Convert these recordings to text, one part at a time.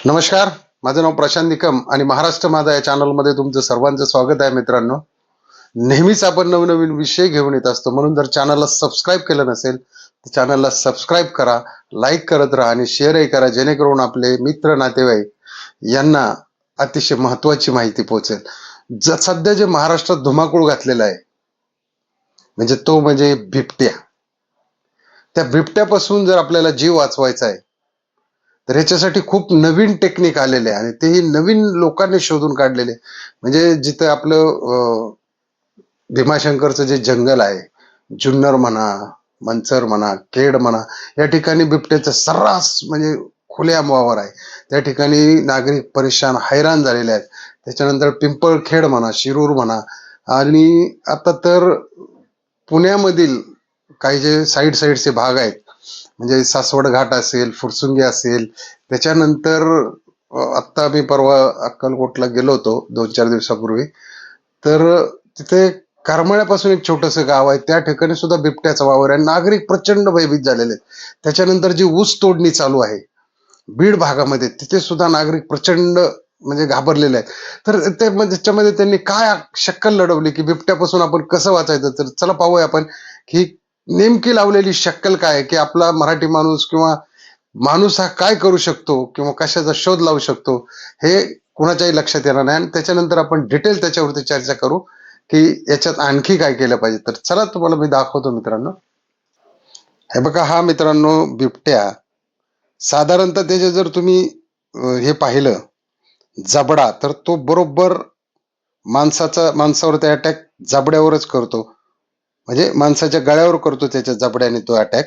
नमस्कार. माझं नाव प्रशांत निकम आणि महाराष्ट्र माझा या चॅनलमध्ये तुमचं सर्वांचं स्वागत आहे. मित्रांनो, नेहमीच आपण नवनवीन विषय घेऊन येत असतो, म्हणून जर चॅनलला सबस्क्राईब केलं नसेल तर चॅनलला सबस्क्राईब करा, लाईक करत राहा आणि शेअरही करा, जेणेकरून आपले मित्र नातेवाईक यांना अतिशय महत्वाची माहिती पोहोचेल. सध्या जे महाराष्ट्रात धुमाकूळ घातलेला आहे म्हणजे तो म्हणजे बिबट्या. त्या बिबट्यापासून जर आपल्याला जीव वाचवायचा आहे तर ह्याच्यासाठी खूप नवीन टेक्निक आलेले आहे आणि तेही नवीन लोकांनी शोधून काढलेले. म्हणजे जिथं आपलं भीमाशंकरचं जे जंगल आहे, जुन्नर म्हणा, मंचर म्हणा, खेड म्हणा, या ठिकाणी बिबट्याचा सर्रास म्हणजे खुलेआम वावर आहे. त्या ठिकाणी नागरिक परेशान हैराण झालेले आहेत. त्याच्यानंतर पिंपळखेड म्हणा, शिरूर म्हणा आणि आता तर पुण्यामधील काही जे साईडचे भाग आहेत, म्हणजे सासवड घाट असेल, फुरसुंगी असेल, त्याच्यानंतर आत्ता मी परवा अक्कलकोटला गेलो होतो 2-4 दिवसापूर्वी. तर तिथे करमाळ्यापासून एक छोटंसं गाव आहे, त्या ठिकाणी सुद्धा बिबट्याचा वावर आहे. नागरिक प्रचंड भयभीत झालेले आहेत. त्याच्यानंतर जी ऊस तोडणी चालू आहे बीड भागामध्ये, तिथे सुद्धा नागरिक प्रचंड म्हणजे घाबरलेले आहेत. तर त्याच्यामध्ये त्यांनी काय शक्कल लढवली की बिबट्यापासून आपण कसं वाचायचं. तर चला पाहूया आपण की नेमकी लावलेली शक्कल काय आहे, की आपला मराठी माणूस किंवा माणूस हा काय करू शकतो किंवा कशाचा शोध लावू शकतो, हे कुणाच्याही लक्षात येणार नाही. आणि त्याच्यानंतर आपण डिटेल त्याच्यावरती चर्चा करू की याच्यात आणखी काय केलं पाहिजे. तर चला तुम्हाला मी दाखवतो मित्रांनो. हे बघा, हा मित्रांनो बिबट्या साधारणतः त्याचे जर तुम्ही हे पाहिलं जबडा, तर तो बरोबर माणसावरती अटॅक जबड्यावरच करतो. म्हणजे माणसाच्या गळ्यावर करतो त्याच्या जबड्याने तो अटॅक.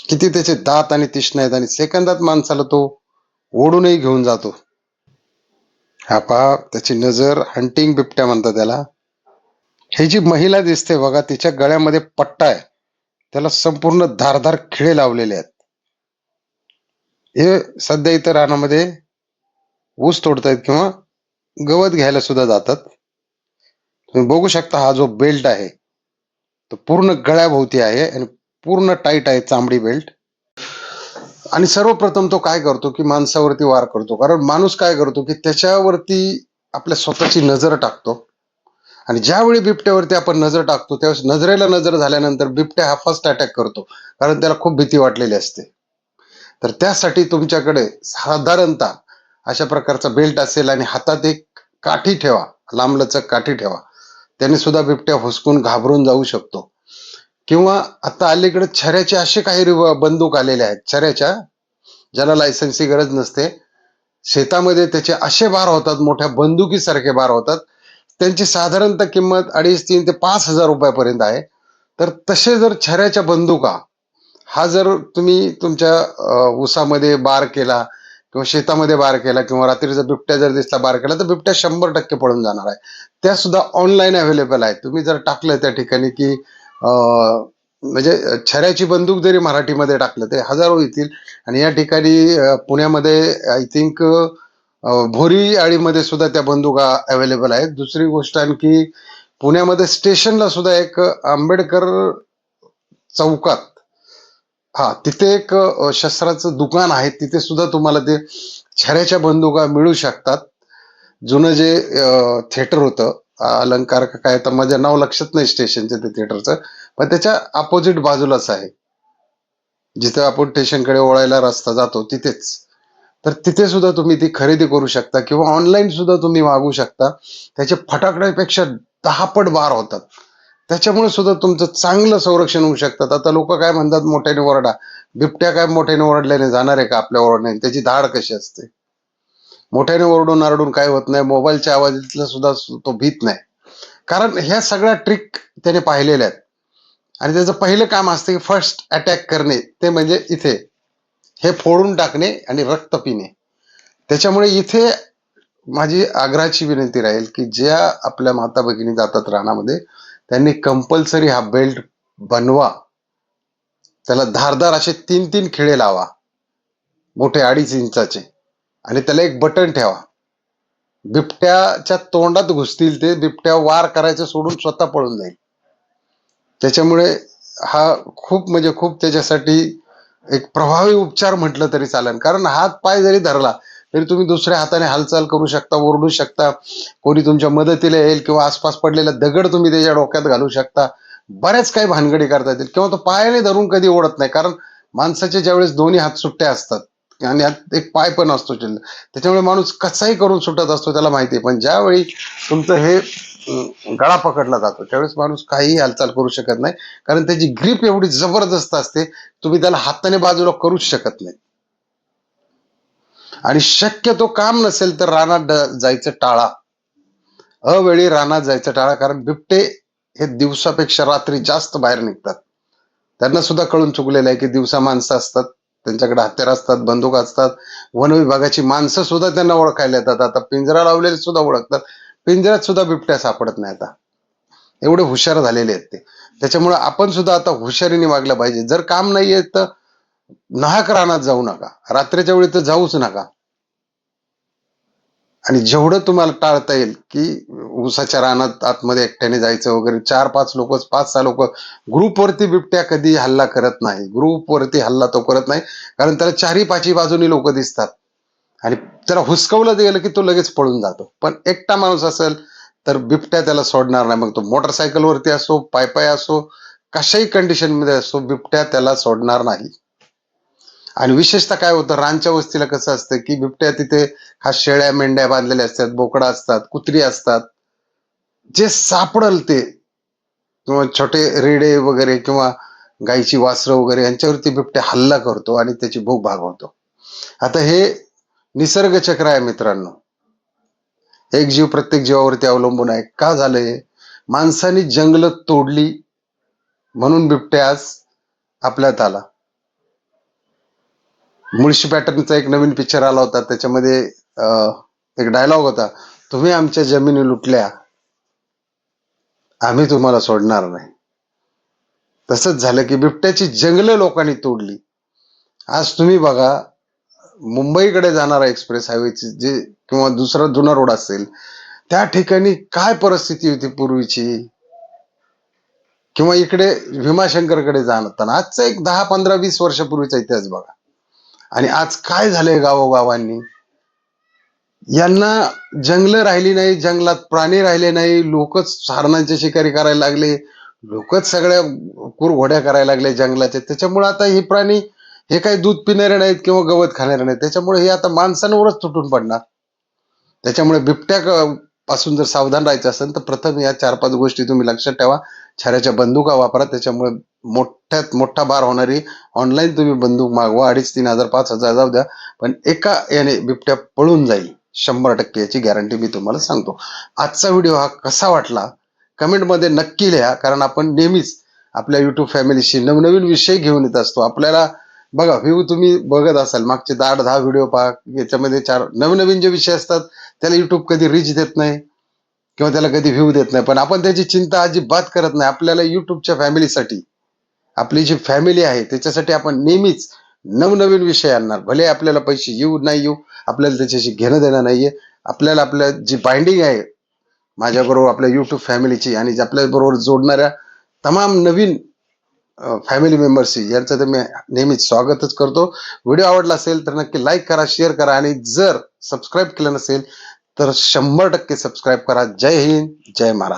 किती त्याचे दात आणि तीक्ष्ण आहेत आणि सेकंदात माणसाला तो ओढूनही घेऊन जातो. हा पहा, त्याची नजर, हंटिंग बिबट्या म्हणतात त्याला. ही जी महिला दिसते बघा, तिच्या गळ्यामध्ये पट्टा आहे, त्याला संपूर्ण धारदार खिळे लावलेले आहेत. हे सध्या इथं रानामध्ये ऊस तोडतायत किंवा गवत घ्यायला सुद्धा जातात. तुम्ही बघू शकता, हा जो बेल्ट आहे तो पूर्ण गळ्याभोवती आहे आणि पूर्ण टाईट आहे चांबडी बेल्ट. आणि सर्वप्रथम तो काय करतो की माणसावरती वार करतो. कारण माणूस काय करतो की त्याच्यावरती आपल्या स्वतःची नजर टाकतो आणि ज्यावेळी बिबट्यावरती आपण नजर टाकतो त्यावेळेस नजरेला नजर झाल्यानंतर बिबट्या हा फर्स्ट अटॅक करतो, कारण त्याला खूप भीती वाटलेली असते. तर त्यासाठी तुमच्याकडे साधारणतः अशा प्रकारचा बेल्ट असेल आणि हातात एक काठी ठेवा, लांबलचक काठी ठेवा. त्याने सुद्धा बिबट्या हुसकून घाबरून जाऊ शकतो. किंवा आता अलीकडे छऱ्याचे असे काही बंदूक आलेले आहेत, छऱ्याच्या, ज्याला लायसन्सची गरज नसते. शेतामध्ये त्याचे असे बार होतात, मोठ्या बंदुकीसारखे बार होतात. त्यांची साधारणतः किंमत 2,500 ते 5,000 रुपयापर्यंत आहे. तर तसे जर छऱ्याच्या बंदुका हा जर तुम्ही तुमच्या ऊसामध्ये बार केला किंवा शेतामध्ये बार केला किंवा रात्रीचा बिबट्या जर दिसला बार केला, तर बिबट्या 100% पळून जाणार आहे. त्या सुद्धा ऑनलाईन अवेलेबल आहेत. तुम्ही जर टाकलं त्या ठिकाणी की म्हणजे छऱ्याची बंदूक जरी मराठीमध्ये टाकलं ते हजारो येतील. आणि या ठिकाणी पुण्यामध्ये आय थिंक भोरी आळीमध्ये सुद्धा त्या बंदुका अवेलेबल आहेत. दुसरी गोष्ट आणखी, पुण्यामध्ये स्टेशनला सुद्धा एक आंबेडकर चौकात, हा, तिथे एक शस्त्राचं दुकान आहे, तिथे सुद्धा तुम्हाला ते छऱ्याच्या बंदुका मिळू शकतात. जुनं जे थिएटर होतं, अलंकार का काय, तर माझ्या नाव लक्षात नाही स्टेशनचं ते थिएटरचं, पण त्याच्या अपोजिट बाजूलाच आहे, जिथे आपण स्टेशनकडे वळायला रस्ता जातो तिथेच. तर तिथे सुद्धा तुम्ही ती खरेदी करू शकता किंवा ऑनलाईन सुद्धा तुम्ही मागवू शकता. त्याचे फटाकड्यापेक्षा 10 पट बार होतात. त्याच्यामुळे सुद्धा तुमचं चांगलं संरक्षण होऊ शकतात. आता लोक काय म्हणतात, मोठ्याने ओरडा. बिबट्या काय मोठ्याने ओरडल्याने जाणार आहे का आपल्या ओरडण्याने? त्याची धाड कशी असते. मोठ्याने ओरडून आरडून काय होत नाही, मोबाईलच्या आवाजातला सुद्धा तो भीत नाही. कारण ह्या सगळ्या ट्रिक त्याने पाहिलेल्या आहेत. आणि त्याचं पहिलं काम असतं की फर्स्ट अटॅक करणे, ते म्हणजे इथे हे फोडून टाकणे आणि रक्त पिणे. त्याच्यामुळे इथे माझी आग्रहाची विनंती राहील की ज्या आपल्या माता भगिनी जातात रानामध्ये, त्यांनी कंपल्सरी हा बेल्ट बनवा. त्याला धारदार असे 3-3 खिळे लावा, मोठे 2.5 इंचाचे, आणि त्याला एक बटन ठेवा. बिबट्याच्या तोंडात घुसतील ते, बिबट्या वार करायचं सोडून स्वतः पळून जाईल. त्याच्यामुळे हा खूप म्हणजे खूप त्याच्यासाठी एक प्रभावी उपचार म्हटलं तरी चालेल. कारण हात पाय जरी धरला तरी तुम्ही दुसऱ्या हाताने हालचाल करू शकता, ओरडू शकता, कोणी तुमच्या मदतीला येईल किंवा आसपास पडलेला दगड तुम्ही त्याच्या डोक्यात घालू शकता. बऱ्याच काही भानगडी करता येतील किंवा तो पायाने धरून कधी ओढत नाही. कारण माणसाचे ज्यावेळेस दोन्ही हात सुट्टे असतात आणि यात एक पाय पण असतो शिल्लक, त्याच्यामुळे माणूस कसाही करून सुटत असतो त्याला माहिती आहे. पण ज्यावेळी तुमचं हे गळा पकडला जातो त्यावेळेस माणूस काहीही हालचाल करू शकत नाही. कारण त्याची ग्रीप एवढी जबरदस्त असते, तुम्ही त्याला हाताने बाजूला करूच शकत नाही. आणि शक्यतो काम नसेल तर रानात जायचं टाळा. अवेळी रानात जायचं टाळा. कारण बिबटे हे दिवसापेक्षा रात्री जास्त बाहेर निघतात. त्यांना सुद्धा कळून चुकलेलं आहे की दिवसा माणसं असतात, त्यांच्याकडे हत्यार असतात, बंदूक असतात. वन विभागाची माणसं सुद्धा त्यांना ओळखायला येतात. आता पिंजरा लावलेले सुद्धा ओळखतात. पिंजऱ्यात सुद्धा बिबट्या सापडत नाही आता, एवढे हुशार झालेले आहेत ते. त्याच्यामुळे आपण सुद्धा आता हुशारीने वागलं पाहिजे. जर काम नाहीये तर नाहक रानात जाऊ नका, रात्रीच्या वेळी तर जाऊच नका. आणि जेवढं तुम्हाला टाळता येईल की ऊसाच्या रानात आतमध्ये एकट्याने जायचं वगैरे, 4-5 लोक, 5-6 लोक, ग्रुपवरती बिबट्या कधी हल्ला करत नाही. ग्रुपवरती हल्ला तो करत नाही, कारण त्याला चारी पाची बाजूनी लोक दिसतात आणि त्याला हुसकवलं गेलं की तो लगेच पळून जातो. पण एकटा माणूस असेल तर बिबट्या त्याला सोडणार नाही. मग तो मोटरसायकलवरती असो, पायी असो, कशाही कंडिशन मध्ये असो, बिबट्या त्याला सोडणार नाही. आणि विशेषतः काय होतं, रानच्या वस्तीला कसं असतं की बिबट्या तिथे खास शेळ्या मेंढ्या बांधलेल्या असतात, बोकडा असतात, कुत्री असतात, जे सापडल ते, किंवा छोटे रेडे वगैरे किंवा गायची वासरं वगैरे यांच्यावरती बिबट्या हल्ला करतो आणि त्याची भूक भागवतो. आता हे निसर्ग चक्र आहे मित्रांनो. एक जीव प्रत्येक जीवावरती अवलंबून आहे. का झालंय? माणसाने जंगल तोडली म्हणून बिबट्या आज आपल्यात आला. मुळशी पॅटर्नचा एक नवीन पिक्चर आला होता, त्याच्यामध्ये एक डायलॉग होता, तुम्ही आमच्या जमिनी लुटल्या, आम्ही तुम्हाला सोडणार नाही. तसंच झालं की बिबट्याची जंगलं लोकांनी तोडली. आज तुम्ही बघा, मुंबईकडे जाणारा एक्सप्रेस हायवेची जे किंवा दुसरा जुना रोड असेल त्या ठिकाणी काय परिस्थिती होती पूर्वीची, किंवा इकडे भीमाशंकरकडे जाणं, आजचा एक 10-15-20 वर्षापूर्वीचा इतिहास बघा. आणि आज काय झालंय गावोगावांनी, यांना जंगल राहिली नाही, जंगलात प्राणी राहिले नाही, लोकच हरणांची शिकारी करायला लागले, लोकच सगळ्या कुरघोड्या करायला लागले जंगलाचे. त्याच्यामुळे आता हे प्राणी हे काही दूध पिणारे नाहीत किंवा गवत खाणारे नाहीत, त्याच्यामुळे हे आता माणसांवरच तुटून पडणार. त्याच्यामुळे बिबट्या पासून जर सावधान राहायचं असेल तर प्रथम या 4-5 गोष्टी तुम्ही लक्षात ठेवा. छाऱ्याच्या बंदुका वापरा, त्याच्यामुळे मोठ्यात मोठा बार होणारी ऑनलाईन तुम्ही बंदूक मागवा, 2,500, 3,000, 5,000 जाऊ द्या, पण एका याने बिबट्या पळून जाईल 100%, याची गॅरंटी मी तुम्हाला सांगतो. आजचा व्हिडिओ हा कसा वाटला कमेंटमध्ये नक्की लिहा. कारण आपण नेहमीच आपल्या युट्यूब फॅमिलीशी नवनवीन विषय घेऊन येत असतो. आपल्याला बघा, व्ह्यू तुम्ही बघत असाल, मागचे 8-10 व्हिडिओ पहा, याच्यामध्ये 4 नवनवीन जे विषय असतात त्याला युट्यूब कधी रीच देत नाही किंवा त्याला कधी व्ह्यू देत नाही. पण आपण त्याची चिंता अजिबात करत नाही. आपल्याला युट्यूबच्या फॅमिलीसाठी, आपली जी फॅमिली आहे त्याच्यासाठी आपण नेहमीच नवनवीन विषय आणणार. भले आपल्याला पैसे येऊ नाही येऊ, आपल्याला त्याच्याशी घेणं देणं नाहीये. आपल्याला आपल्या जी बाइंडिंग आहे माझ्याबरोबर आपल्या युट्यूब फॅमिलीची आणि आपल्याबरोबर जोडणाऱ्या तमाम नवीन फॅमिली मेंबर्सची, यांचं तर मी नेहमीच स्वागतच करतो. व्हिडिओ आवडला असेल तर नक्की लाईक करा, शेअर करा, आणि जर सबस्क्राईब केलं नसेल तर 100% सबस्क्राईब करा. जय हिंद, जय महाराष्ट्र.